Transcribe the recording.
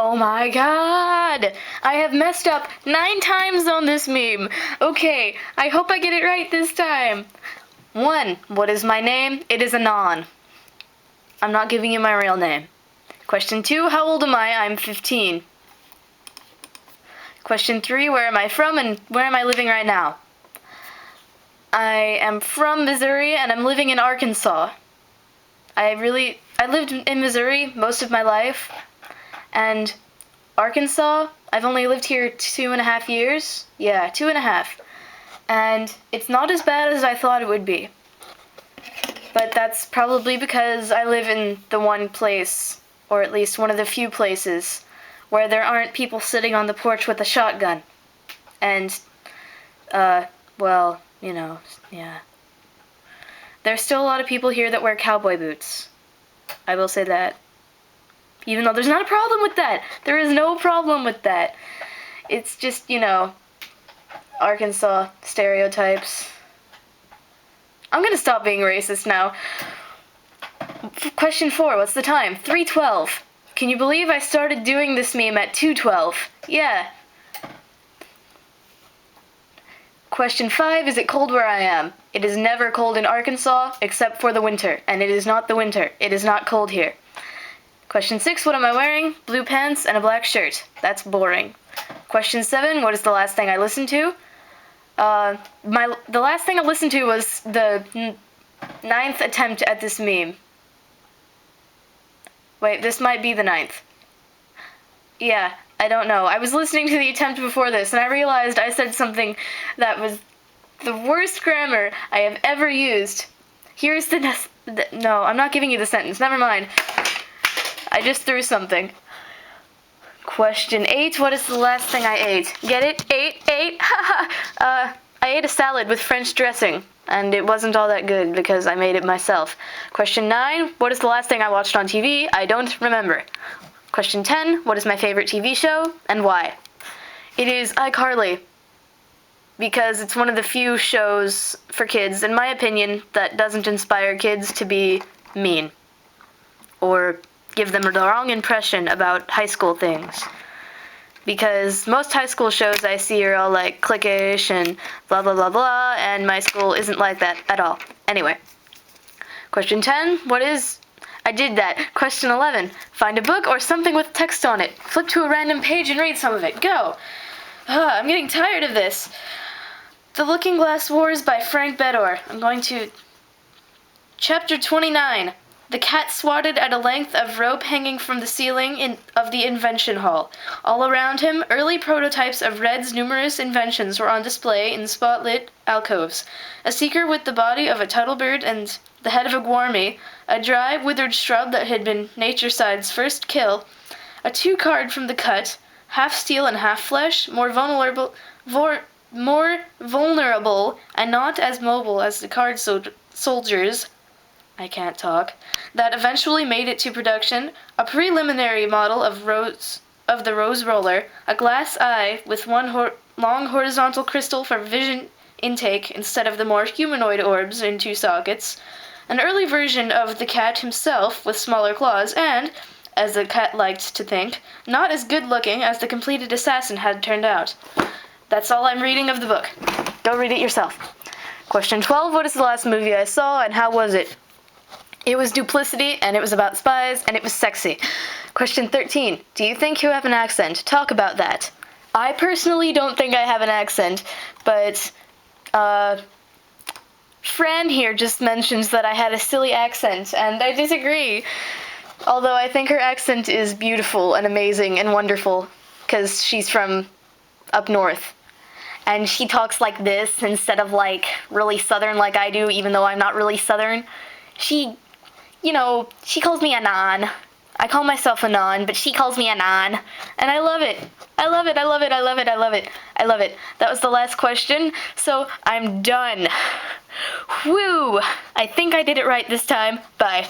Oh my god! I have messed up 9 times on this meme. Okay, I hope I get it right this time. 1. What is my name? It is Anon. I'm not giving you my real name. Question 2. How old am I? I'm 15. Question 3. Where am I from and where am I living right now? I am from Missouri and I'm living in Arkansas. I lived in Missouri most of my life. And Arkansas, I've only lived here 2.5 years. Yeah, 2.5. And it's not as bad as I thought it would be. But that's probably because I live in the one place, or at least one of the few places, where there aren't people sitting on the porch with a shotgun. And, well, you know, yeah. There's still a lot of people here that wear cowboy boots. I will say that. Even though there's not a problem with that. There is no problem with that. It's just, you know, Arkansas stereotypes. I'm gonna stop being racist now. Question 4, what's the time? 3:12. Can you believe I started doing this meme at 2:12? Yeah. Question 5, is it cold where I am? It is never cold in Arkansas, except for the winter. And it is not the winter. It is not cold here. Question 6, what am I wearing? Blue pants and a black shirt. That's boring. Question 7, what is the last thing I listened to? The last thing I listened to was the 9th attempt at this meme. Wait, this might be the 9th. Yeah, I don't know. I was listening to the attempt before this, and I realized I said something that was the worst grammar I have ever used. Here's no, I'm not giving you the sentence. Never mind. I just threw something. Question 8, what is the last thing I ate? Get it? 8? I ate a salad with French dressing, and it wasn't all that good because I made it myself. Question 9, what is the last thing I watched on TV? I don't remember. Question 10, what is my favorite TV show, and why? It is iCarly, because it's one of the few shows for kids, in my opinion, that doesn't inspire kids to be mean, or give them the wrong impression about high school things. Because most high school shows I see are all like cliquish and blah blah blah blah, and my school isn't like that at all. Anyway. Question 10, I did that. Question 11, find a book or something with text on it. Flip to a random page and read some of it. Go! I'm getting tired of this. The Looking Glass Wars by Frank Bedore. I'm going to... Chapter 29. The cat swatted at a length of rope hanging from the ceiling of the invention hall. All around him, early prototypes of Red's numerous inventions were on display in spotlit alcoves. A seeker with the body of a tuttlebird and the head of a guarmy, a dry, withered shrub that had been Natureside's first kill, a 2-card from the cut, half steel and half flesh, more vulnerable and not as mobile as the card soldiers. I can't talk, that eventually made it to production, a preliminary model of the Rose Roller, a glass eye with one long horizontal crystal for vision intake instead of the more humanoid orbs in 2 sockets, an early version of the cat himself with smaller claws, and, as the cat liked to think, not as good-looking as the completed assassin had turned out. That's all I'm reading of the book. Go read it yourself. Question 12, what is the last movie I saw and how was it? It was Duplicity, and it was about spies, and it was sexy. Question 13. Do you think you have an accent? Talk about that. I personally don't think I have an accent, but, Fran here just mentions that I had a silly accent, and I disagree. Although I think her accent is beautiful and amazing and wonderful, because she's from up north. And she talks like this instead of, like, really southern like I do, even though I'm not really southern. You know, she calls me Anon. I call myself Anon, but she calls me Anon. And I love it. I love it, I love it, I love it, I love it. I love it. That was the last question, so I'm done. Woo! I think I did it right this time. Bye.